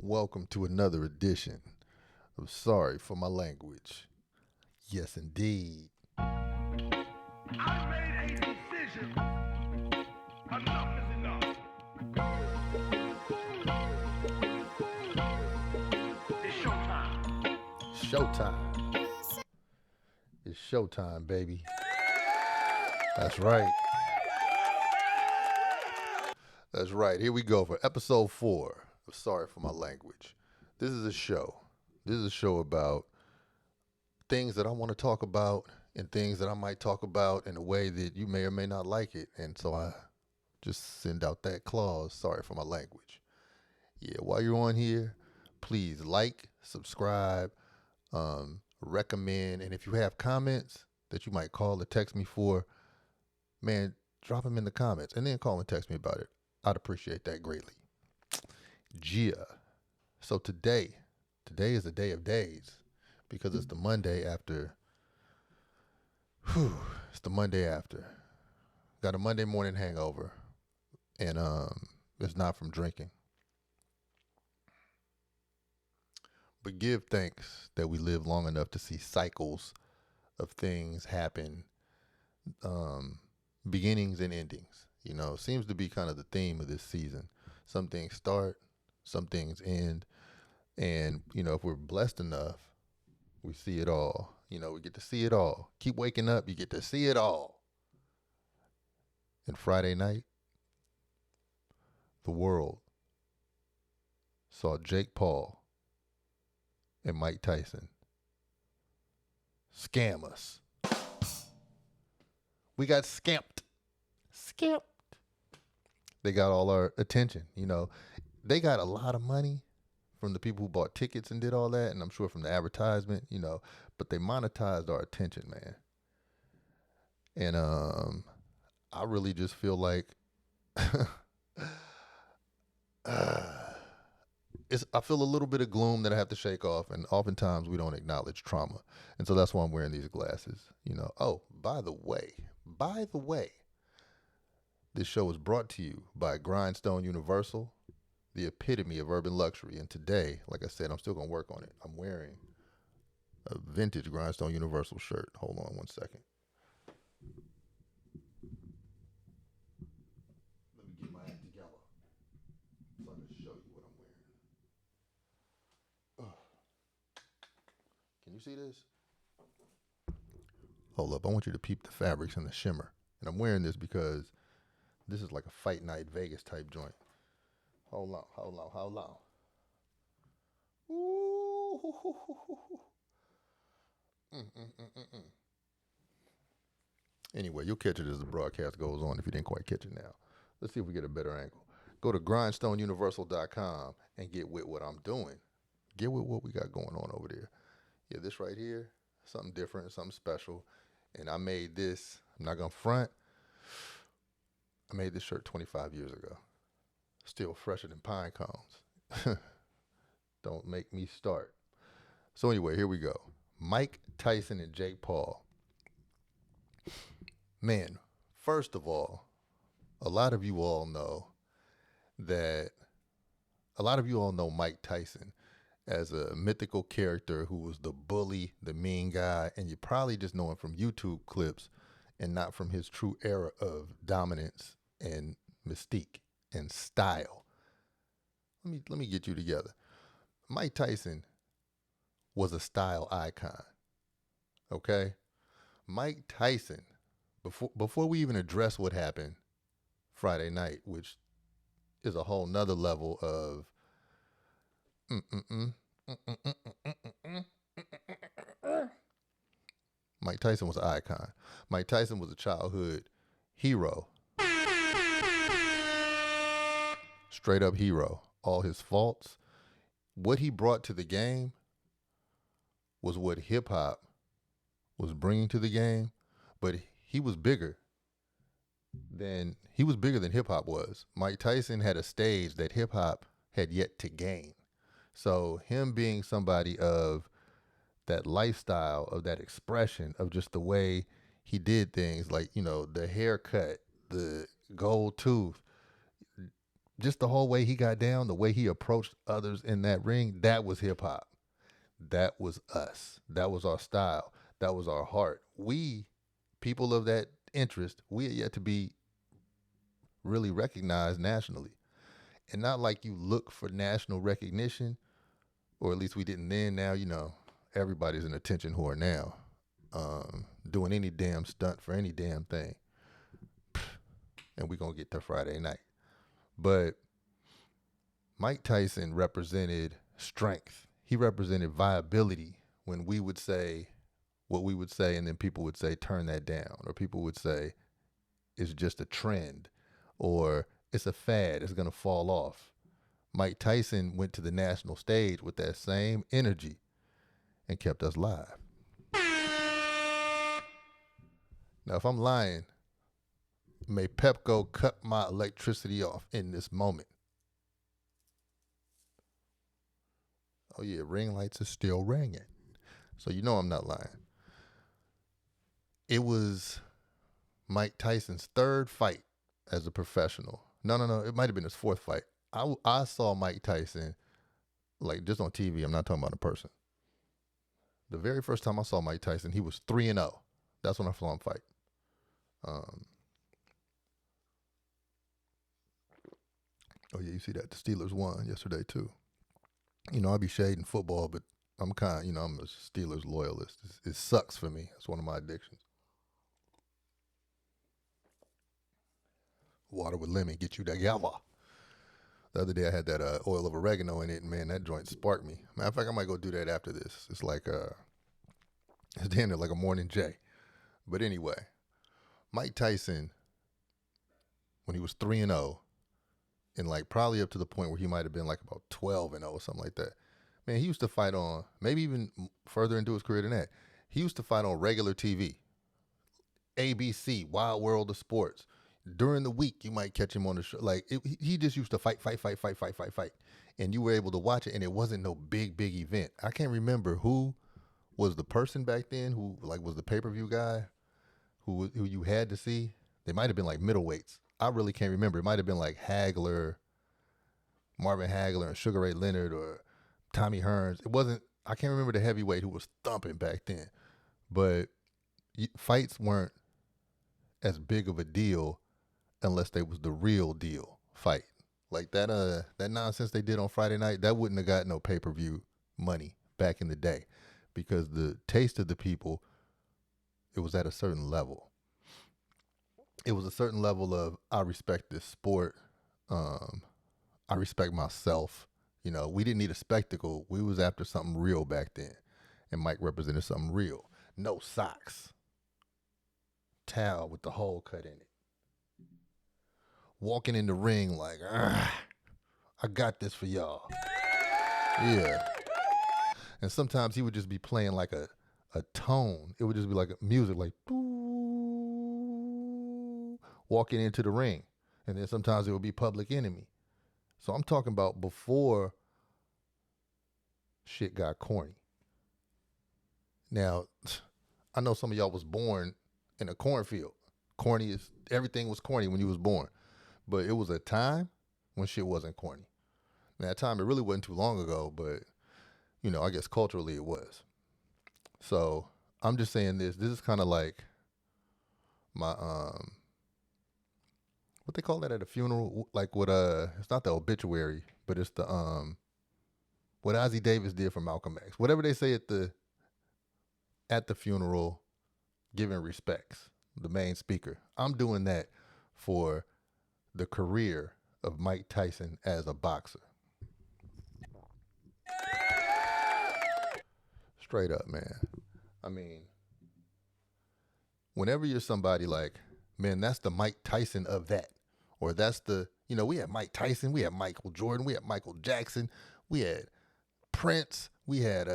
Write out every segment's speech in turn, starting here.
Welcome to another edition of Sorry for My Language. Yes, indeed. I made a decision. Enough is enough. It's showtime. Showtime. It's showtime, baby. That's right. That's right. Here we go for episode 4 of Sorry for My Language. This is a show. This is a show about things that I want to talk about and things that I might talk about in a way that you may or may not like it. And so I just send out that clause, sorry for my language. Yeah, while you're on here, please like, subscribe, recommend, and if you have comments that you might call or text me for, man, drop them in the comments and then call and text me about it. I'd appreciate that greatly. Gia. So today is the day of days because it's the Monday after. It's the Monday after. Got a Monday morning hangover, and it's not from drinking. But give thanks that we live long enough to see cycles of things happen, beginnings and endings. You know, seems to be kind of the theme of this season. Some things start, some things end, and you know, if we're blessed enough, we see it all. You know, we get to see it all. Keep waking up, you get to see it all. And Friday night, the world saw Jake Paul and Mike Tyson scam us. We got scamped. Scamped. They got all our attention. You know, they got a lot of money from the people who bought tickets and did all that, and I'm sure from the advertisement, you know, but they monetized our attention, man. And I really just feel like I feel a little bit of gloom that I have to shake off, and oftentimes we don't acknowledge trauma. And so that's why I'm wearing these glasses. You know, oh, by the way, this show is brought to you by Grindstone Universal, the epitome of urban luxury. And today, like I said, I'm still going to work on it. I'm wearing a vintage Grindstone Universal shirt. Hold on one second. Let me get my act together so I can show you what I'm wearing. Can you see this? Hold up. I want you to peep the fabrics and the shimmer. And I'm wearing this because this is like a fight night Vegas type joint. Hold on. Ooh. Anyway, you'll catch it as the broadcast goes on if you didn't quite catch it now. Let's see if we get a better angle. Go to grindstoneuniversal.com and get with what I'm doing. Get with what we got going on over there. Yeah, this right here, something different, something special. And I made this, I'm not going to front. I made this shirt 25 years ago. Still fresher than pine cones. Don't make me start. So anyway, here we go. Mike Tyson and Jake Paul. Man, first of all, a lot of you all know Mike Tyson as a mythical character who was the bully, the mean guy, and you probably just know him from YouTube clips and not from his true era of dominance and mystique and style. Let me get you together. Mike Tyson was a style icon. Okay? Mike Tyson, before we even address what happened Friday night, which is a whole nother level of Mike Tyson was an icon. Mike Tyson was a childhood hero. Straight up hero. All his faults. What he brought to the game was what hip hop was bringing to the game, but he was bigger than hip hop was. Mike Tyson had a stage that hip hop had yet to gain. So him being somebody of that lifestyle, of that expression, of just the way he did things, like, you know, the haircut, the gold tooth, just the whole way he got down, the way he approached others in that ring, that was hip hop. That was us. That was our style. That was our heart. We, people of that interest, we are yet to be really recognized nationally. And not like you look for national recognition, or at least we didn't then. Now, everybody's an attention whore now, doing any damn stunt for any damn thing. And we're going to get to Friday night. But Mike Tyson represented strength. He represented viability when we would say what we would say, and then people would say, turn that down. Or people would say, it's just a trend. Or it's a fad. It's going to fall off. Mike Tyson went to the national stage with that same energy and kept us live. Now, if I'm lying, may Pepco cut my electricity off in this moment. Oh, yeah, ring lights are still ringing. So you know I'm not lying. It was Mike Tyson's third fight as a professional. No. It might have been his fourth fight. I saw Mike Tyson, like, just on TV. I'm not talking about a person. The very first time I saw Mike Tyson, he was 3-0. That's when I saw him fight. Oh, yeah, you see that. The Steelers won yesterday, too. I'll be shading football, but I'm I'm a Steelers loyalist. It sucks for me. It's one of my addictions. Water with lemon, get you together. The other day I had that oil of oregano in it, and man, that joint sparked me. Matter of fact, I might go do that after this. It's like it's damn near like a morning J. But anyway, Mike Tyson, when he was 3-0, and like probably up to the point where he might have been like about 12-0 or something like that. Man, he used to fight on, maybe even further into his career than that, he used to fight on regular TV. ABC, Wild World of Sports. During the week, you might catch him on the show. Like, he just used to fight. And you were able to watch it, and it wasn't no big event. I can't remember who was the person back then who, like, was the pay-per-view guy who you had to see. They might have been, like, middleweights. I really can't remember. It might have been, like, Marvin Hagler and Sugar Ray Leonard or Tommy Hearns. It wasn't, I can't remember the heavyweight who was thumping back then. But fights weren't as big of a deal unless they was the real deal fight. Like that nonsense they did on Friday night, that wouldn't have got no pay-per-view money back in the day, because the taste of the people, it was at a certain level. It was a certain level of, I respect this sport. I respect myself. We didn't need a spectacle. We was after something real back then. And Mike represented something real. No socks. Towel with the hole cut in it. Walking in the ring like, I got this for y'all. Yeah. And sometimes he would just be playing like a tone. It would just be like music, like, doo, walking into the ring. And then sometimes it would be Public Enemy. So I'm talking about before shit got corny. Now, I know some of y'all was born in a cornfield. Everything was corny when you was born. But it was a time when shit wasn't corny. Now, that time, it really wasn't too long ago, but, I guess culturally it was. So I'm just saying this. This is kind of like my, what they call that at a funeral? Like what, it's not the obituary, but it's the, what Ozzie Davis did for Malcolm X. Whatever they say at the funeral, giving respects, the main speaker. I'm doing that for the career of Mike Tyson as a boxer. Straight up, man. I mean, whenever you're somebody like, man, that's the Mike Tyson of that. Or that's the, we had Mike Tyson, we had Michael Jordan, we had Michael Jackson, we had Prince, we had,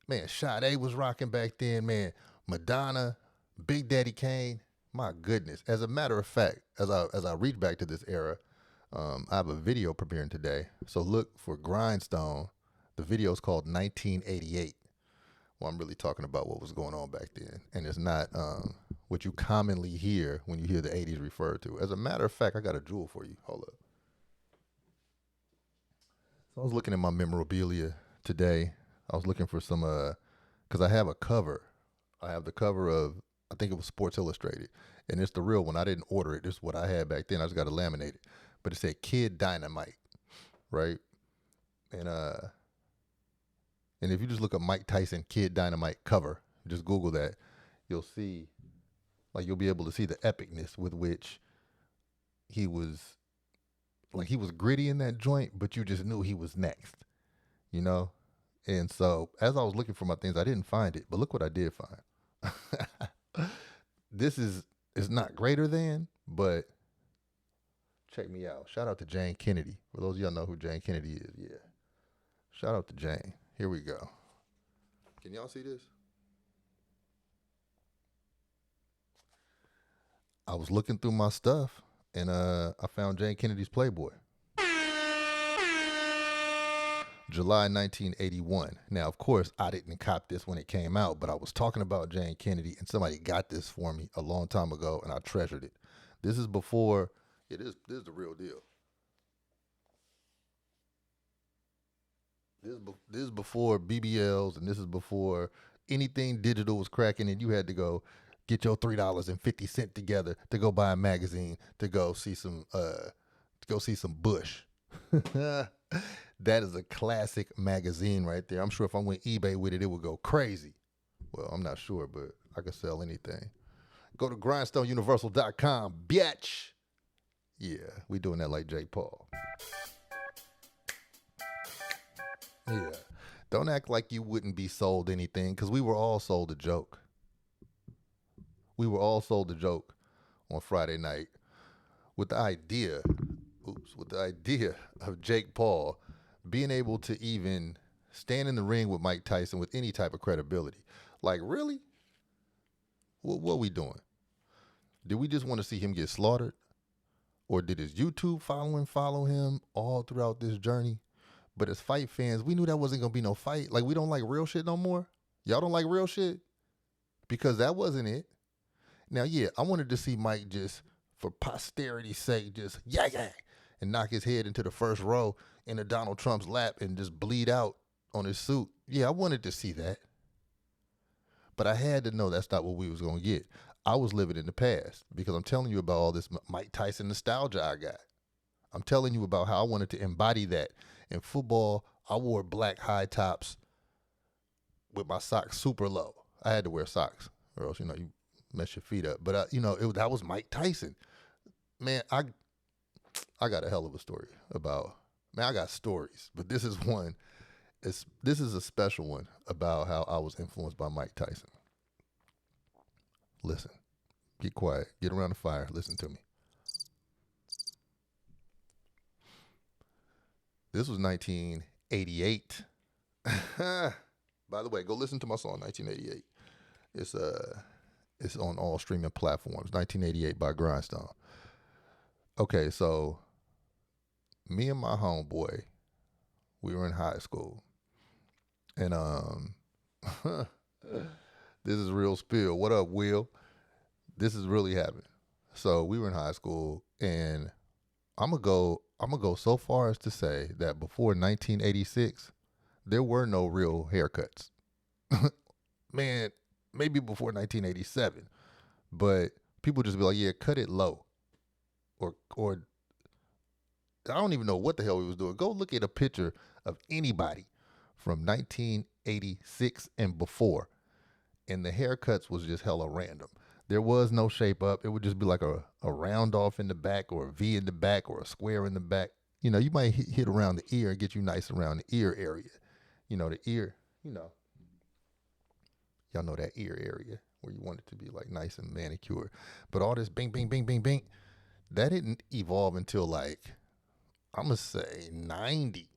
man, Sade was rocking back then, man, Madonna, Big Daddy Kane. My goodness. As a matter of fact, as I reach back to this era, I have a video premiering today. So look for Grindstone. The video is called 1988. Well, I'm really talking about what was going on back then. And it's not what you commonly hear when you hear the 80s referred to. As a matter of fact, I got a jewel for you. Hold up. So I was looking at my memorabilia today. I was looking for some, because I have a cover. I have the cover of, I think it was Sports Illustrated, and it's the real one. I didn't order it. This is what I had back then. I just got to laminate it, but it said Kid Dynamite, right? And and if you just look up Mike Tyson Kid Dynamite cover, just Google that, you'll see, like you'll be able to see the epicness with which he was, like he was gritty in that joint, but you just knew he was next, you know? And so as I was looking for my things, I didn't find it, but look what I did find. This is not greater than, but check me out. Shout out to Jane Kennedy. For those of y'all know who Jane Kennedy is, yeah. Shout out to Jane. Here we go. Can y'all see this? I was looking through my stuff and I found Jane Kennedy's Playboy. July 1981. Now, of course, I didn't cop this when it came out, but I was talking about Jane Kennedy and somebody got this for me a long time ago and I treasured it. This is before, this is the real deal. This is before BBLs, and this is before anything digital was cracking, and you had to go get your $3.50 together to go buy a magazine to go see some Bush. That is a classic magazine right there. I'm sure if I went eBay with it, it would go crazy. Well, I'm not sure, but I could sell anything. Go to grindstoneuniversal.com, bitch. Yeah, we doing that like Jake Paul. Yeah. Don't act like you wouldn't be sold anything, because we were all sold a joke. We were all sold a joke on Friday night with the idea of Jake Paul being able to even stand in the ring with Mike Tyson with any type of credibility. Like, really? What are we doing? Did we just want to see him get slaughtered? Or did his YouTube following follow him all throughout this journey? But as fight fans, we knew that wasn't going to be no fight. Like, we don't like real shit no more. Y'all don't like real shit? Because that wasn't it. Now, yeah, I wanted to see Mike just, for posterity's sake, just yeah, and knock his head into the first row into Donald Trump's lap and just bleed out on his suit. Yeah, I wanted to see that. But I had to know that's not what we was going to get. I was living in the past because I'm telling you about all this Mike Tyson nostalgia I got. I'm telling you about how I wanted to embody that. In football, I wore black high tops with my socks super low. I had to wear socks or else, you mess your feet up. But, that was Mike Tyson. Man, I got a hell of a story about, I got stories, but this is one. This is a special one about how I was influenced by Mike Tyson. Listen, get quiet, get around the fire, listen to me. This was 1988. By the way, go listen to my song 1988. It's on all streaming platforms. 1988 by Grindstone. Okay, so me and my homeboy, we were in high school. And this is real spill. What up, Will? This is really happening. So we were in high school, and I'm gonna go so far as to say that before 1986, there were no real haircuts. Man, maybe before 1987, but people just be like, yeah, cut it low. Or I don't even know what the hell we was doing. Go look at a picture of anybody from 1986 and before, and the haircuts was just hella random. There was no shape up. It would just be like a round off in the back, or a V in the back, or a square in the back. You might hit around the ear and get you nice around the ear area. The ear, y'all know that ear area where you want it to be like nice and manicured. But all this bing, bing, bing, bing, bing, that didn't evolve until like, I'm going to say 90,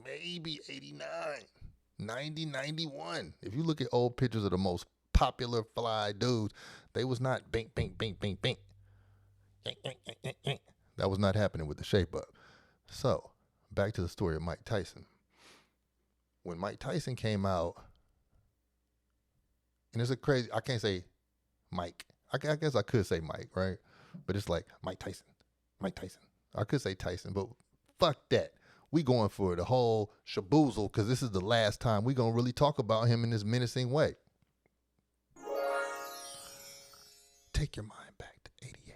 maybe 89, 90, 91. If you look at old pictures of the most popular fly dudes, they was not bing, bing, bing, bing, bing. That was not happening with the shape up. So, back to the story of Mike Tyson. When Mike Tyson came out, and it's I can't say Mike. I guess I could say Mike, right? But it's like Mike Tyson. I could say Tyson, but fuck that. We going for the whole shaboozle because this is the last time we gonna really talk about him in this menacing way. Take your mind back to 88.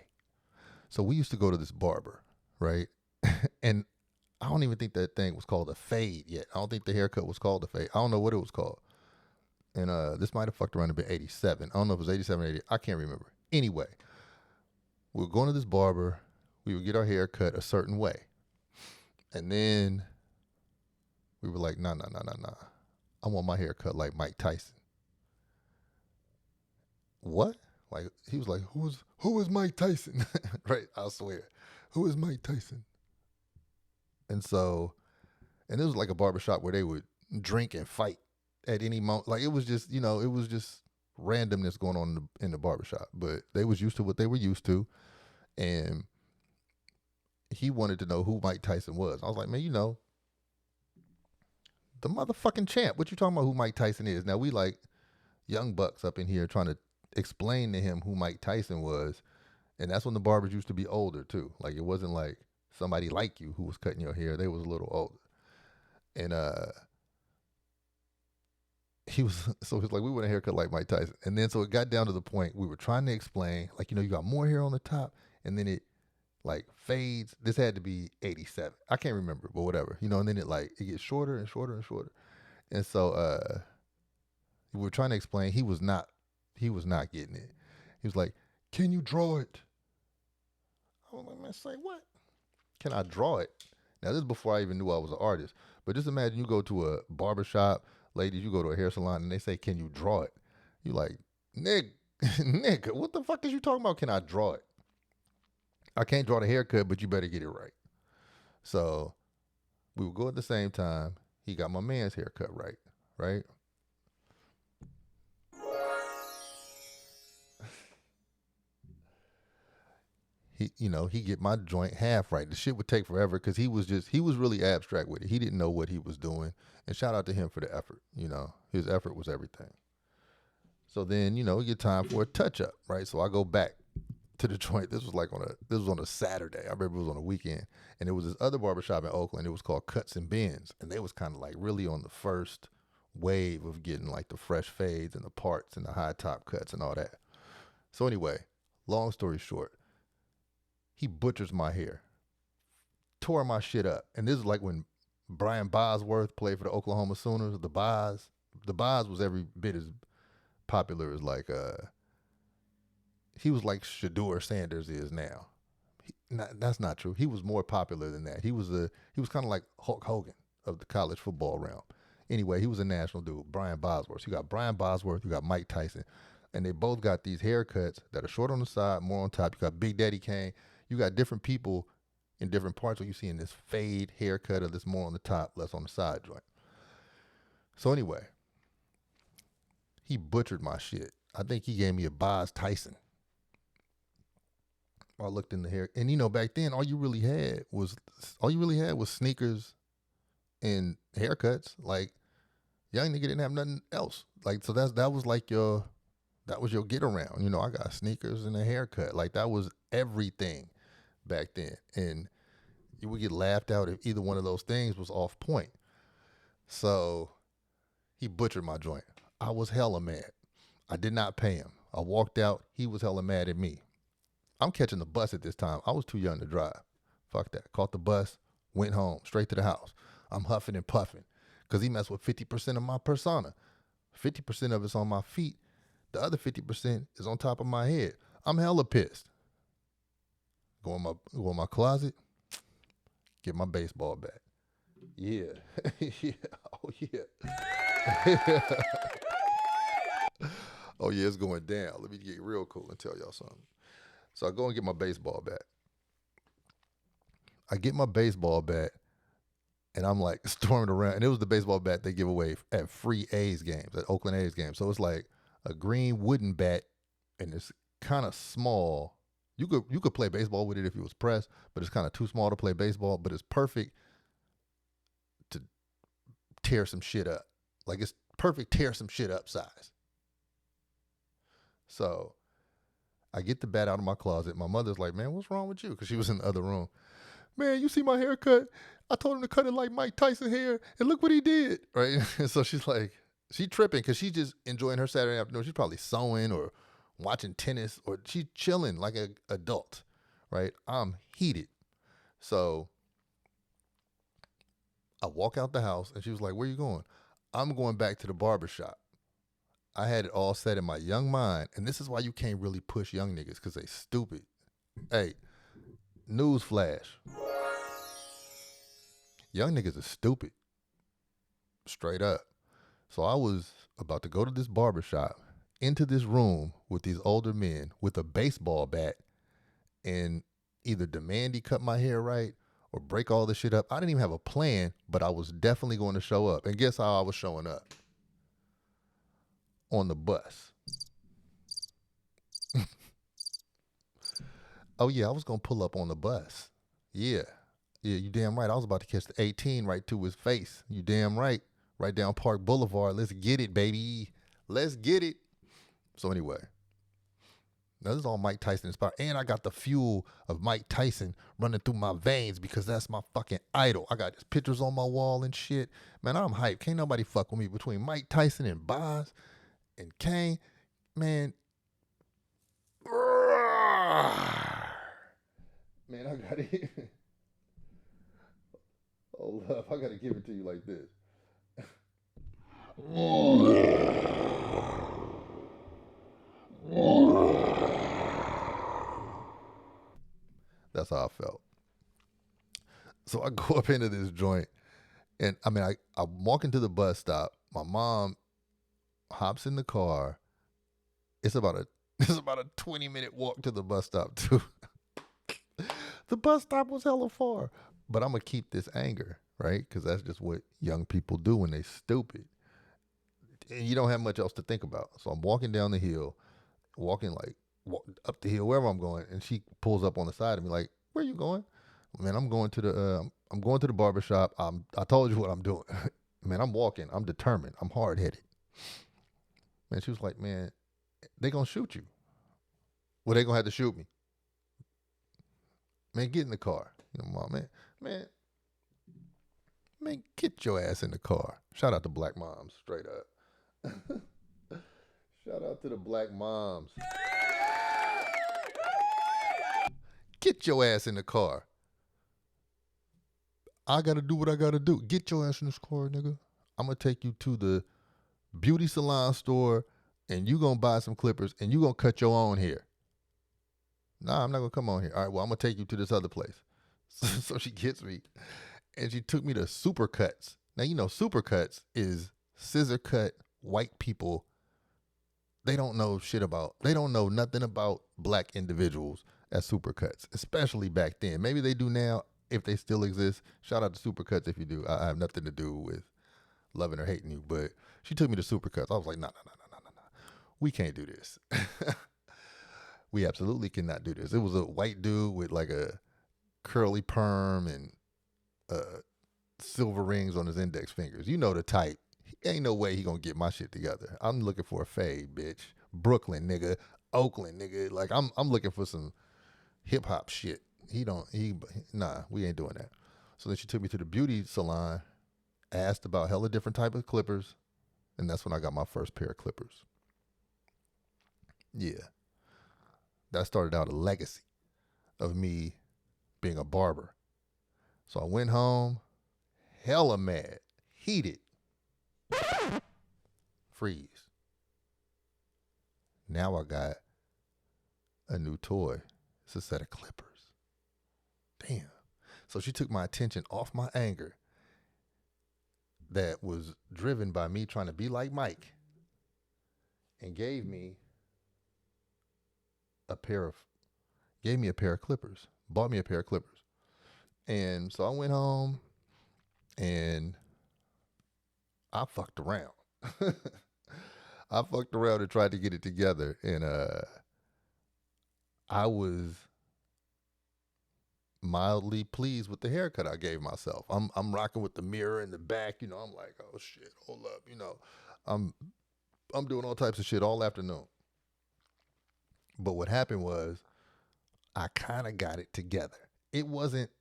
So we used to go to this barber, right? And I don't even think that thing was called a fade yet. I don't think the haircut was called a fade. I don't know what it was called. And this might have fucked around a bit 87. I don't know if it was 87 or 80. I can't remember. Anyway, we were going to this barber. We would get our hair cut a certain way. And then we were like, nah. I want my hair cut like Mike Tyson. What? Like, he was like, who is Mike Tyson? Right? I swear. Who is Mike Tyson? And so, and it was like a barbershop where they would drink and fight at any moment. Like, it was just, it was just randomness going on in the barbershop. But they was used to what they were used to. And he wanted to know who Mike Tyson was. I was like, man, the motherfucking champ. What you talking about who Mike Tyson is? Now, we like young bucks up in here trying to explain to him who Mike Tyson was. And that's when the barbers used to be older, too. Like, it wasn't like somebody like you who was cutting your hair. They was a little older. And he was like, we want a haircut like Mike Tyson. And then so it got down to the point we were trying to explain, like, you got more hair on the top, and then it like fades. This had to be 87. I can't remember, but whatever. And then it gets shorter and shorter and shorter. And so we were trying to explain he was not getting it. He was like, can you draw it? I was like, man, say what? Can I draw it? Now, this is before I even knew I was an artist. But just imagine you go to a barbershop, ladies, you go to a hair salon, and they say, can you draw it? You like, nigga, what the fuck is you talking about? Can I draw it? I can't draw the haircut, but you better get it right. So we would go at the same time. He got my man's haircut right? He get my joint half right. The shit would take forever because he was really abstract with it. He didn't know what he was doing. And shout out to him for the effort. His effort was everything. So then, we get time for a touch up, right? So I go back to the joint. This was on a Saturday. I remember it was on a weekend. And there was this other barbershop in Oakland. It was called Cuts and Bends. And they was kind of like really on the first wave of getting like the fresh fades and the parts and the high top cuts and all that. So anyway, long story short, he butchers my hair, tore my shit up. And this is like when Brian Bosworth played for the Oklahoma Sooners. The Bos was every bit as popular as like, he was like Shador Sanders is now. That's not true. He was more popular than that. He was kind of like Hulk Hogan of the college football realm. Anyway, he was a national dude, Brian Bosworth. So you got Brian Bosworth, you got Mike Tyson. And they both got these haircuts that are short on the side, more on top. You got Big Daddy Kane. You got different people in different parts where you see in this fade haircut or this more on the top, less on the side joint. So anyway, he butchered my shit. I think he gave me a Boz Tyson. I looked in the hair, and back then all you really had was sneakers and haircuts. Like, young nigga didn't have nothing else. Like, so that was your get around. I got sneakers and a haircut. Like, that was everything back then. And you would get laughed out if either one of those things was off point. So he butchered my joint. I was hella mad. I did not pay him. I walked out. He was hella mad at me. I'm catching the bus at this time. I was too young to drive. Fuck that. Caught the bus, went home, straight to the house. I'm huffing and puffing because he messed with 50% of my persona. 50% of it's on my feet. The other 50% is on top of my head. I'm hella pissed. Go in my closet, get my baseball bat. Yeah. Yeah. Oh, yeah. Oh, yeah, it's going down. Let me get real cool and tell y'all something. So I go and get my baseball bat. I get my baseball bat, and I'm like storming around. And it was the baseball bat they give away at free A's games, at Oakland A's games. So it's like a green wooden bat, and it's kind of small. You could play baseball with it if it was pressed, but it's kind of too small to play baseball. But it's perfect to tear some shit up. Like, it's perfect tear some shit up size. So I get the bat out of my closet. My mother's like, man, what's wrong with you? Because she was in the other room. man, you see my haircut? I told him to cut it like Mike Tyson hair, and look what he did, right? And so she's like, she tripping because she's just enjoying her Saturday afternoon. She's probably sewing or watching tennis, or she's chilling like an adult, right? I'm heated. So I walk out the house, and she was like, where you going? I'm going back to the barber shop. I had it all set in my young mind, and this is why you can't really push young niggas, because they stupid. Hey, news flash. Young niggas are stupid. Straight up. So I was about to go to this barber shop, into this room with these older men with a baseball bat, and either demand he cut my hair right or break all this shit up. I didn't even have a plan, but I was definitely going to show up. And guess how I was showing up? On the bus. Oh yeah, I was going to pull up on the bus. Yeah. Yeah, you damn right. I was about to catch the 18 right to his face. You damn right. Right down Park Boulevard. Let's get it, baby. Let's get it. So anyway, now this is all Mike Tyson inspired. And I got the fuel of Mike Tyson running through my veins because that's my fucking idol. I got his pictures on my wall and shit. Man, I'm hyped. Can't nobody fuck with me between Mike Tyson and Boz and Kane. Man. Man, I got it. Hold up. I got to give it to you like this. That's how I felt. So I go up into this joint, and I mean, I'm walking to the bus stop. My mom hops in the car. It's about a 20-minute walk to the bus stop too. The bus stop was hella far, but I'm gonna keep this anger, right? Because that's just what young people do when they stupid, and you don't have much else to think about. So I'm walking down the hill, up the hill wherever I'm going, and she pulls up on the side of me like, "Where you going?" Man, I'm going to the barber shop. I told you what I'm doing. Man, I'm walking. I'm determined. I'm hard headed. Man, she was like, man, they gonna shoot you. Well, they gonna have to shoot me. Man, get in the car. You know, mom, man, get your ass in the car. Shout out to black moms, straight up. Shout out to the black moms. Get your ass in the car. I gotta do what I gotta do. Get your ass in this car, nigga. I'm gonna take you to the beauty salon store, and you gonna buy some clippers, and you gonna cut your own hair. Nah, I'm not gonna come on here. All right, well, I'm gonna take you to this other place. So she gets me, and she took me to Supercuts. Now, you know, Supercuts is scissor cut white people. They don't know nothing about black individuals at Supercuts, especially back then. Maybe they do now, if they still exist. Shout out to Supercuts if you do. I have nothing to do with loving or hating you, but she took me to Supercuts. I was like, no. We can't do this. We absolutely cannot do this. It was a white dude with like a curly perm and silver rings on his index fingers. You know the type. Ain't no way he gonna get my shit together. I'm looking for a fade, bitch. Brooklyn, nigga. Oakland, nigga. Like I'm looking for some hip hop shit. Nah, we ain't doing that. So then she took me to the beauty salon, asked about hella different type of clippers, and that's when I got my first pair of clippers. Yeah. That started out a legacy of me being a barber. So I went home, hella mad, heated, freeze. Now I got a new toy. It's a set of clippers. Damn. So she took my attention off my anger that was driven by me trying to be like Mike and gave me a pair of clippers, bought me a pair of clippers. And so I went home and I fucked around. I fucked around and tried to get it together. And I was mildly pleased with the haircut I gave myself. I'm rocking with the mirror in the back, you know. I'm like, oh shit, hold up, you know. I'm doing all types of shit all afternoon. But what happened was I kind of got it together. It wasn't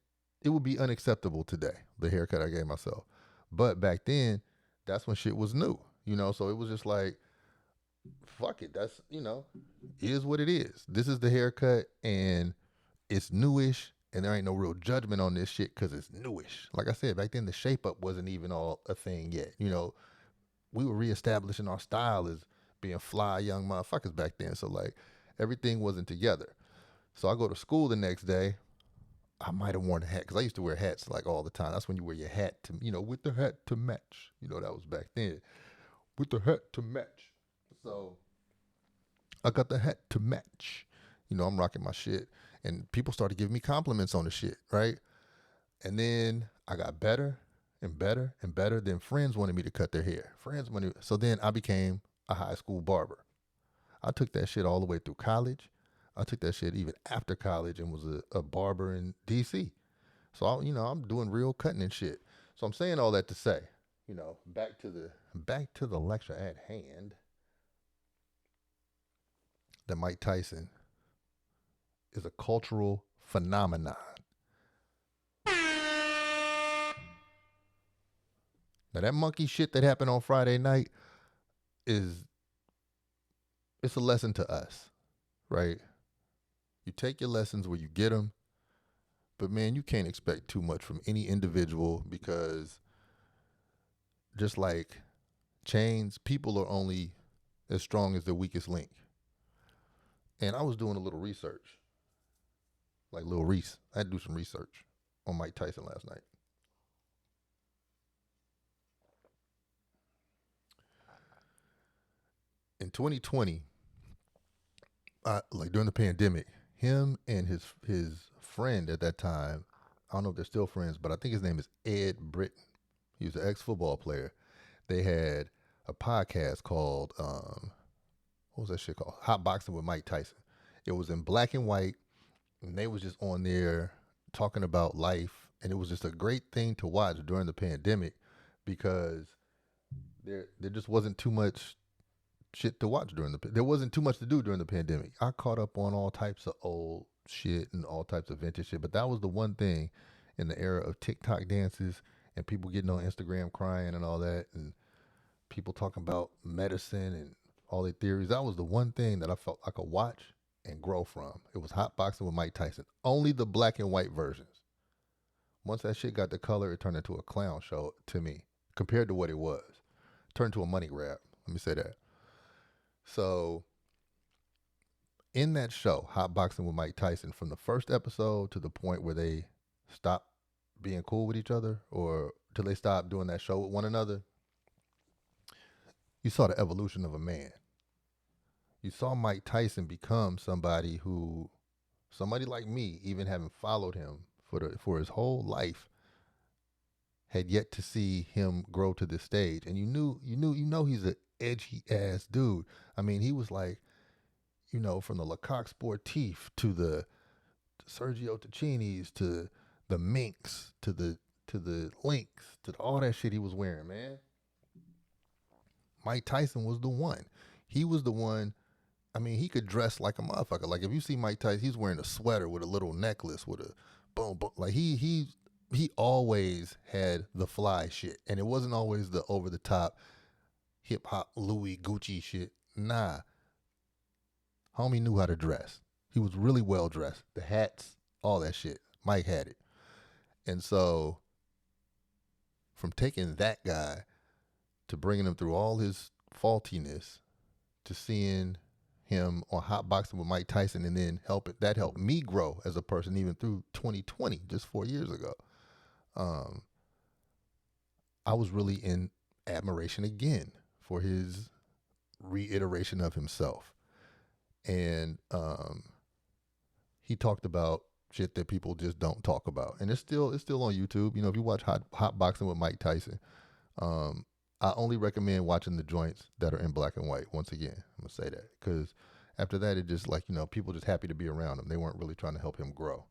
it would be unacceptable today, the haircut I gave myself. But back then, that's when shit was new, so it was just like, fuck it. That's, is what it is. This is the haircut and it's newish and there ain't no real judgment on this shit because it's newish. Like I said, back then the shape up wasn't even all a thing yet. We were reestablishing our style as being fly young motherfuckers back then. So like everything wasn't together. So I go to school the next day. I might have worn a hat because I used to wear hats like all the time. That's when you wear your hat to, with the hat to match. That was back then. With the hat to match. So I got the hat to match. I'm rocking my shit. And people started giving me compliments on the shit, right? And then I got better and better and better. Then friends wanted me to cut their hair. So then I became a high school barber. I took that shit all the way through college. I took that shit even after college and was a barber in DC. So I'm doing real cutting and shit. So I'm saying all that to say, back to the lecture at hand, that Mike Tyson is a cultural phenomenon. Now that monkey shit that happened on Friday night it's a lesson to us, right? You take your lessons where you get them, but man, you can't expect too much from any individual because just like chains, people are only as strong as their weakest link. And I was doing a little research, like Lil Reese. I had to do some research on Mike Tyson last night. In 2020, like during the pandemic, him and his friend at that time, I don't know if they're still friends, but I think his name is Ed Britton. He was an ex-football player. They had a podcast called, what was that shit called? Hot Boxing with Mike Tyson. It was in black and white, and they was just on there talking about life, and it was just a great thing to watch during the pandemic because there just wasn't too much shit to watch there wasn't too much to do during the pandemic. I caught up on all types of old shit and all types of vintage shit, but that was the one thing in the era of TikTok dances and people getting on Instagram crying and all that, and people talking about medicine and all their theories. That was the one thing that I felt I could watch and grow from. It was Hot Boxing with Mike Tyson. Only the black and white versions. Once that shit got the color, it turned into a clown show to me compared to what it was. It turned to a money grab. Let me say that. So in that show, Hot Boxing with Mike Tyson, from the first episode to the point where they stopped being cool with each other or till they stopped doing that show with one another, you saw the evolution of a man. You saw Mike Tyson become somebody like me, even having followed him for his whole life, had yet to see him grow to this stage. And you know he's an edgy ass dude. I mean, he was like, from the Lecoq Sportif to the Sergio Tacchini's to the Minks to the Lynx to all that shit he was wearing, man. Mike Tyson was the one. He was the one. I mean, he could dress like a motherfucker. Like if you see Mike Tyson, he's wearing a sweater with a little necklace with a boom, boom. Like he always had the fly shit, and it wasn't always the over the top hip hop Louis Gucci shit. Nah, homie knew how to dress. He was really well dressed. The hats, all that shit. Mike had it, and so from taking that guy to bringing him through all his faultiness to seeing him on Hot Boxing with Mike Tyson, and then that helped me grow as a person even through 2020, just 4 years ago. I was really in admiration again for his reiteration of himself. And he talked about shit that people just don't talk about. And it's still on YouTube. If you watch Hot Boxing with Mike Tyson, I only recommend watching the joints that are in black and white. Once again, I'm going to say that. Because after that, it just like, people just happy to be around him. They weren't really trying to help him grow.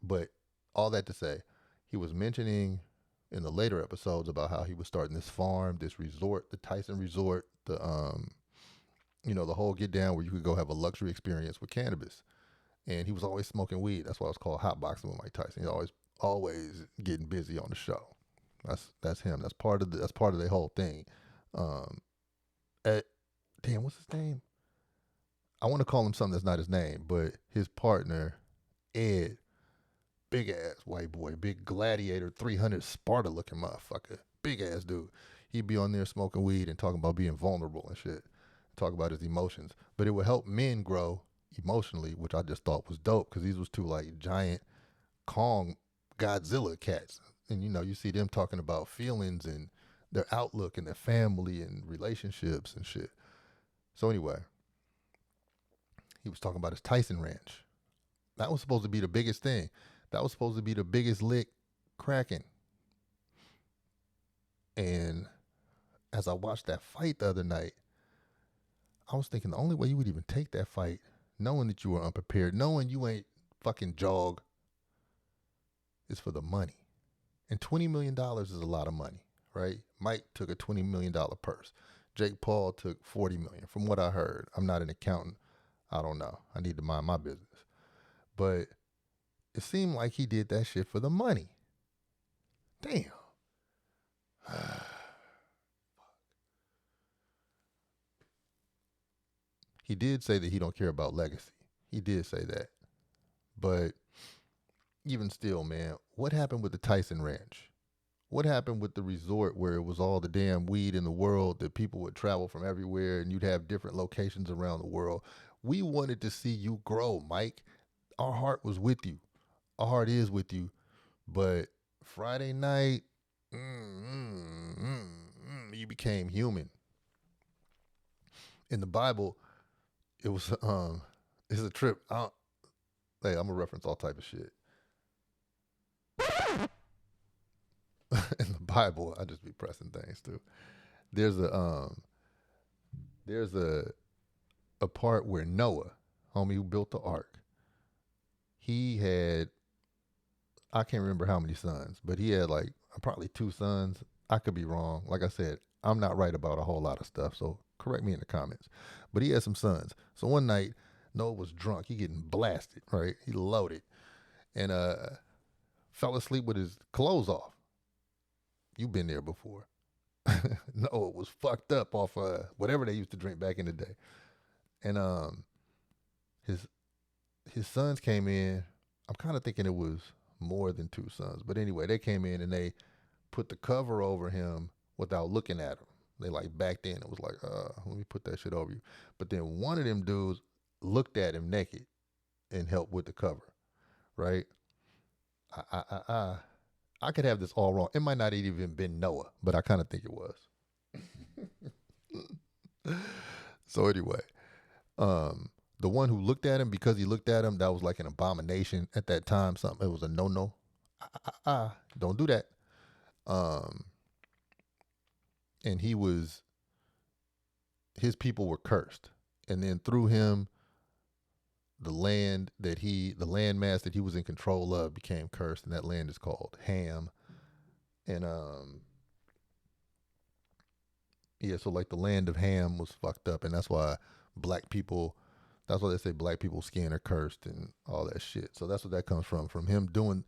But all that to say, he was mentioning in the later episodes about how he was starting this farm, this resort, the Tyson Resort, the whole get down where you could go have a luxury experience with cannabis. And he was always smoking weed. That's why it's called Hot Boxing with Mike Tyson. He's always always getting busy on the show. That's him. That's part of the whole thing. Um, at, damn, what's his name? I want to call him something that's not his name, but his partner, Ed, big ass white boy, big gladiator, 300 Sparta looking motherfucker, big ass dude. He'd be on there smoking weed and talking about being vulnerable and shit, talk about his emotions. But it would help men grow emotionally, which I just thought was dope because these was two like giant Kong Godzilla cats. And you see them talking about feelings and their outlook and their family and relationships and shit. So anyway, he was talking about his Tyson ranch. That was supposed to be the biggest thing. That was supposed to be the biggest lick cracking. And as I watched that fight the other night, I was thinking the only way you would even take that fight, knowing that you were unprepared, knowing you ain't fucking jog, is for the money. And $20 million is a lot of money, right? Mike took a $20 million purse. Jake Paul took $40 million, from what I heard. I'm not an accountant. I don't know. I need to mind my business. But it seemed like he did that shit for the money. Damn. He did say that he don't care about legacy. He did say that. But even still, man, what happened with the Tyson Ranch? What happened with the resort where it was all the damn weed in the world that people would travel from everywhere and you'd have different locations around the world? We wanted to see you grow, Mike. Our heart was with you. Our heart is with you. But Friday night, you became human. In the Bible, it was it's a trip. Hey, I'm gonna reference all type of shit. In the Bible, I just be pressing things too. There's a part where Noah, homie who built the ark, he had, I can't remember how many sons, but he had like probably two sons. I could be wrong. Like I said, I'm not right about a whole lot of stuff, so correct me in the comments. But he had some sons. So one night, Noah was drunk. He getting blasted, right? He loaded and fell asleep with his clothes off. You've been there before. Noah was fucked up off whatever they used to drink back in the day. And his sons came in. I'm kind of thinking it was more than two sons, but anyway, they came in and they put the cover over him without looking at him. They like backed in. It was like, let me put that shit over you. But then one of them dudes looked at him naked and helped with the cover, right? I could have this all wrong. It might not have even been Noah, but I kind of think it was. So anyway, the one who looked at him, because he looked at him, that was like an abomination at that time. Something, it was a no. Don't do that. And his people were cursed, and then through him, the landmass that he was in control of became cursed, and that land is called Ham. And so like the land of Ham was fucked up, and that's why they say black people's skin are cursed and all that shit. So that's what that comes from him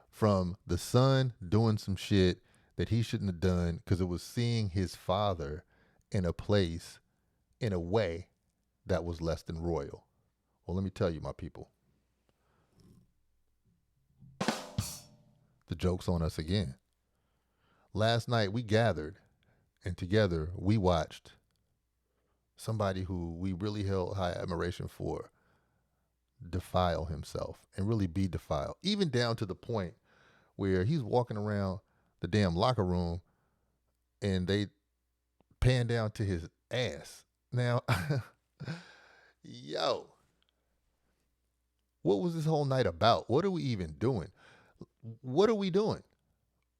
from the son doing some shit that he shouldn't have done, because it was seeing his father in a place, in a way that was less than royal. Well, let me tell you, my people, the joke's on us again. Last night we gathered, and together we watched somebody who we really held high admiration for defile himself and really be defiled, even down to the point where he's walking around the damn locker room and they pan down to his ass. Now, yo, what was this whole night about? What are we even doing? What are we doing?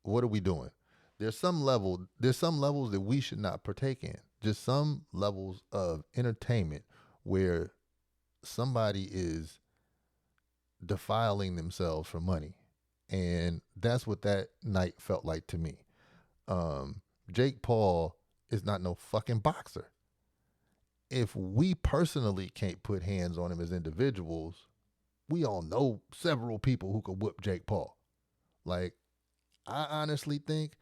What are we doing? There's some levels that we should not partake in. Just some levels of entertainment where somebody is defiling themselves for money. And that's what that night felt like to me. Jake Paul is not no fucking boxer. If we personally can't put hands on him as individuals, we all know several people who could whoop Jake Paul. Like, I honestly think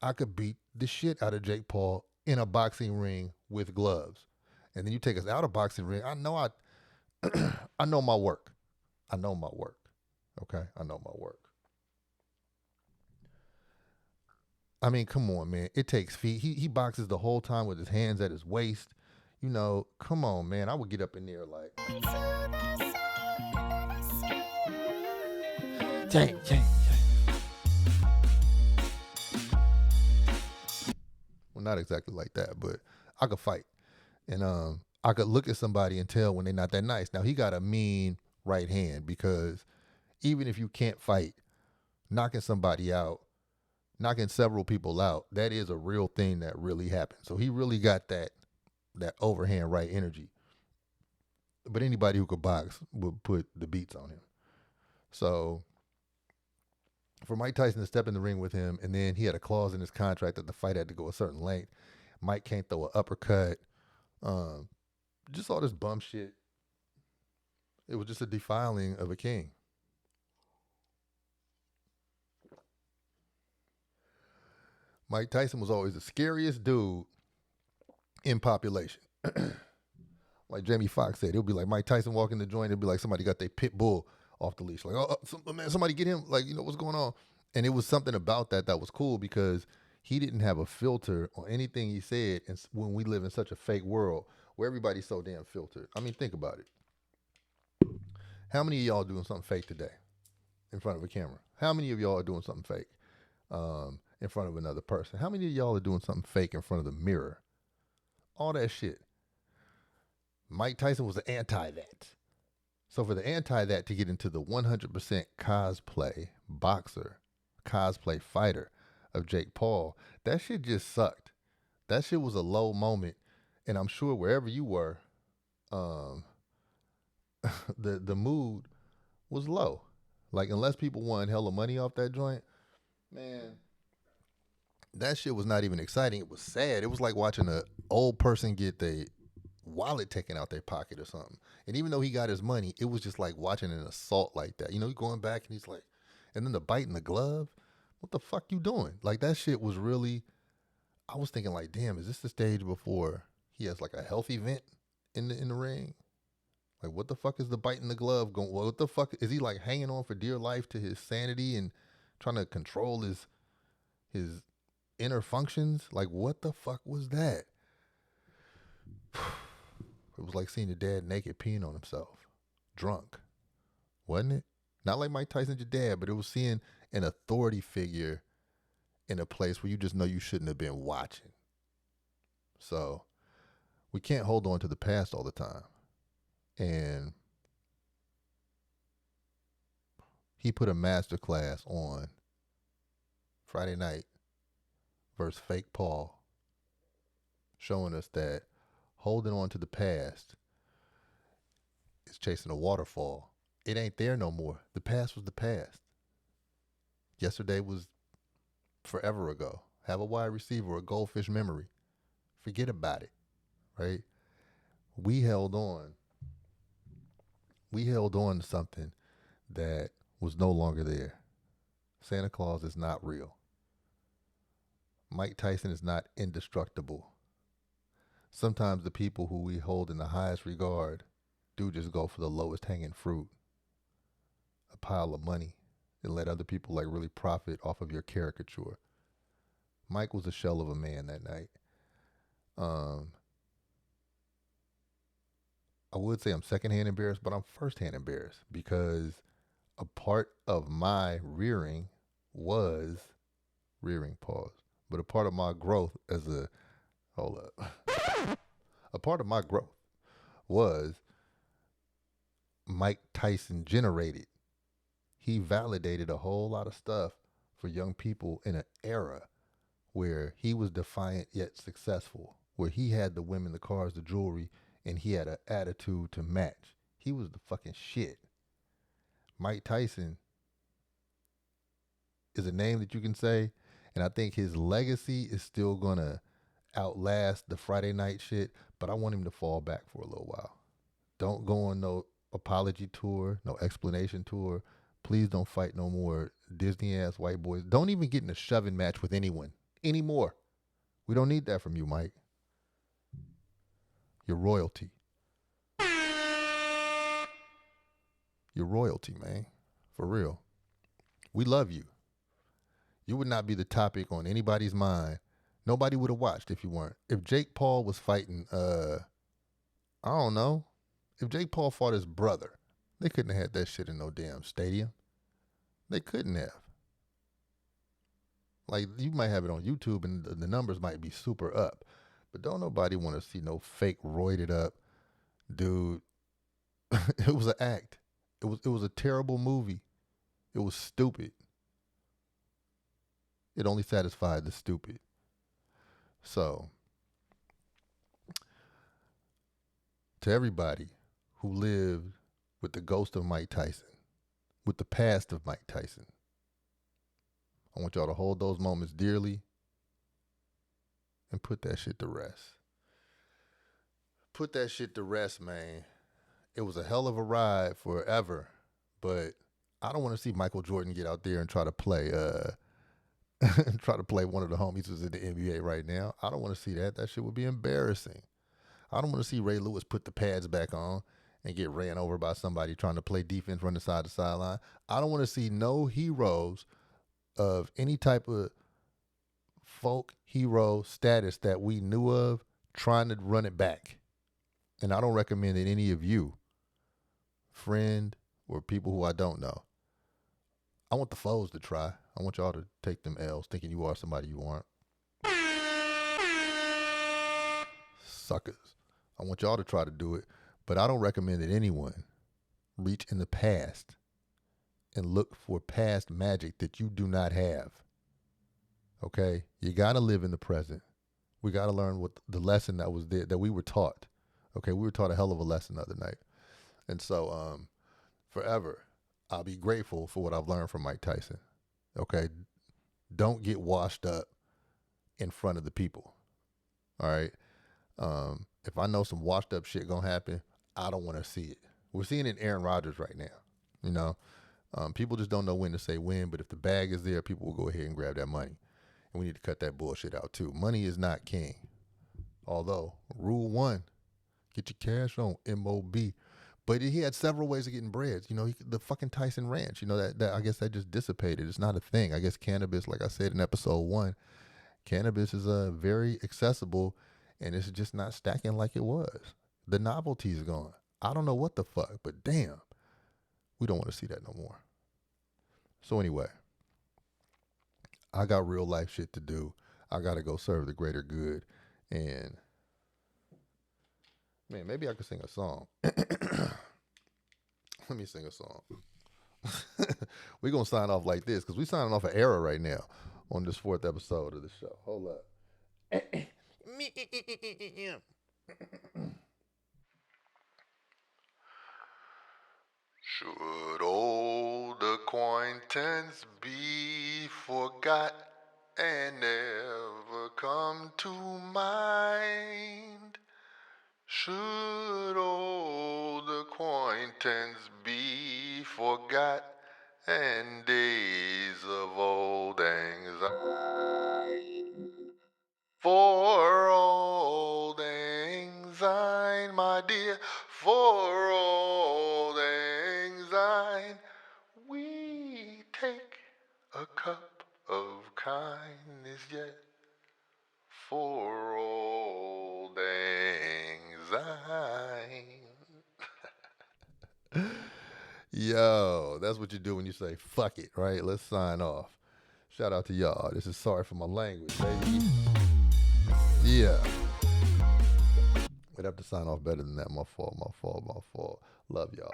I could beat the shit out of Jake Paul in a boxing ring with gloves. And then you take us out of boxing ring. I know my work. I know my work. Okay? I know my work. I mean, come on, man. It takes feet. He boxes the whole time with his hands at his waist. You know, come on, man. I would get up in there like Jang, jang. Well, not exactly like that, but I could fight. And I could look at somebody and tell when they're not that nice. Now he got a mean right hand because even if you can't fight, knocking somebody out, knocking several people out, that is a real thing that really happens. So he really got that overhand right energy. But anybody who could box would put the beats on him. So for Mike Tyson to step in the ring with him, and then he had a clause in his contract that the fight had to go a certain length. Mike can't throw an uppercut. Um, just all this bum shit. It was just a defiling of a king. Mike Tyson was always the scariest dude in population. Like Jamie Foxx said, it would be like Mike Tyson walking the joint. It'd be like somebody got their pit bull off the leash. Like, man, somebody get him. Like, what's going on? And it was something about that was cool because he didn't have a filter on anything he said. And when we live in such a fake world where everybody's so damn filtered. I mean, think about it. How many of y'all doing something fake today in front of a camera? How many of y'all are doing something fake in front of another person? How many of y'all are doing something fake in front of the mirror? All that shit. Mike Tyson was the anti that. So for the anti that to get into the 100% cosplay boxer, cosplay fighter of Jake Paul, that shit just sucked. That shit was a low moment. And I'm sure wherever you were, the mood was low. Like, unless people won hella money off that joint, man, that shit was not even exciting. It was sad. It was like watching an old person get their wallet taken out their pocket or something. And even though he got his money, it was just like watching an assault like that. You know, going back and he's like, and then the bite in the glove. What the fuck you doing? Like, that shit was really, I was thinking like, damn, is this the stage before he has like a health event in the ring? Like, what the fuck is the bite in the glove going? What the fuck is he like hanging on for dear life to his sanity and trying to control his inner functions? Like, what the fuck was that? It was like seeing your dad naked peeing on himself, drunk, wasn't it? Not like Mike Tyson's your dad, but it was seeing an authority figure in a place where you just know you shouldn't have been watching. So we can't hold on to the past all the time. And he put a master class on Friday night versus Fake Paul, showing us that holding on to the past is chasing a waterfall. It ain't there no more. The past was the past. Yesterday was forever ago. Have a wide receiver, a goldfish memory. Forget about it, right? We held on. We held on to something that was no longer there. Santa Claus is not real. Mike Tyson is not indestructible. Sometimes the people who we hold in the highest regard do just go for the lowest hanging fruit, a pile of money, and let other people like really profit off of your caricature. Mike was a shell of a man that night. I would say I'm secondhand embarrassed, but I'm firsthand embarrassed because a part of my rearing was pause. But a part of my growth as a hold up. A part of my growth was Mike Tyson generated. He validated a whole lot of stuff for young people in an era where he was defiant yet successful, where he had the women, the cars, the jewelry, and he had an attitude to match. He was the fucking shit. Mike Tyson is a name that you can say, and I think his legacy is still gonna outlast the Friday night shit, but I want him to fall back for a little while. Don't go on no apology tour, no explanation tour, Please don't fight no more Disney-ass white boys. Don't even get in a shoving match with anyone anymore. We don't need that from you, Mike. You're royalty. You're royalty, man. For real. We love you. You would not be the topic on anybody's mind. Nobody would have watched if you weren't. If Jake Paul was fighting, I don't know. If Jake Paul fought his brother, they couldn't have had that shit in no damn stadium. They couldn't have. Like, you might have it on YouTube and the numbers might be super up. But don't nobody want to see no fake roided up dude. It was an act. It was a terrible movie. It was stupid. It only satisfied the stupid. So, to everybody who lived with the ghost of Mike Tyson, with the past of Mike Tyson, I want y'all to hold those moments dearly and put that shit to rest. Put that shit to rest, man. It was a hell of a ride forever, but I don't want to see Michael Jordan get out there and try to play one of the homies who's in the NBA right now. I don't want to see that. That shit would be embarrassing. I don't want to see Ray Lewis put the pads back on and get ran over by somebody trying to play defense, run the side to sideline. I don't want to see no heroes of any type of folk hero status that we knew of trying to run it back. And I don't recommend that any of you, friend or people who I don't know, I want the foes to try. I want y'all to take them L's thinking you are somebody you aren't. Suckers. I want y'all to try to do it, but I don't recommend that anyone reach in the past and look for past magic that you do not have. Okay? You got to live in the present. We got to learn what the lesson that was there, that we were taught. Okay? We were taught a hell of a lesson the other night. And so, forever, I'll be grateful for what I've learned from Mike Tyson. Okay? Don't get washed up in front of the people. All right? If I know some washed up shit gonna happen, I don't want to see it. We're seeing it in Aaron Rodgers right now. You know, people just don't know when to say when, but if the bag is there, people will go ahead and grab that money. And we need to cut that bullshit out too. Money is not king. Although, rule 1, get your cash on MOB. But he had several ways of getting bread. You know, the fucking Tyson Ranch, you know, that I guess that just dissipated. It's not a thing. I guess cannabis, like I said in episode 1, cannabis is very accessible, and it's just not stacking like it was. The novelty's gone. I don't know what the fuck, but damn, we don't want to see that no more. So anyway, I got real life shit to do. I got to go serve the greater good. And, man, maybe I could sing a song. Let me sing a song. We're going to sign off like this because we're signing off an era right now on this 4th episode of the show. Hold up. Should old acquaintance be forgot and never come to mind? Should old acquaintance be forgot and days of old anxiety? For old anxiety, my dear, for old anxiety, we take a cup of kindness yet. For old anxiety. Yo, that's what you do when you say fuck it, right? Let's sign off. Shout out to y'all. This is Sorry for My Language, baby. Yeah. We'd have to sign off better than that. My fault. Love y'all.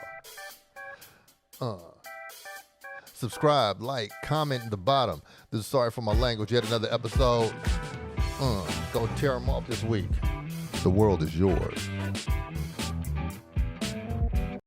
Subscribe, like, comment at the bottom. This is Sorry for My Language. Yet another episode. Go tear them off this week. The world is yours.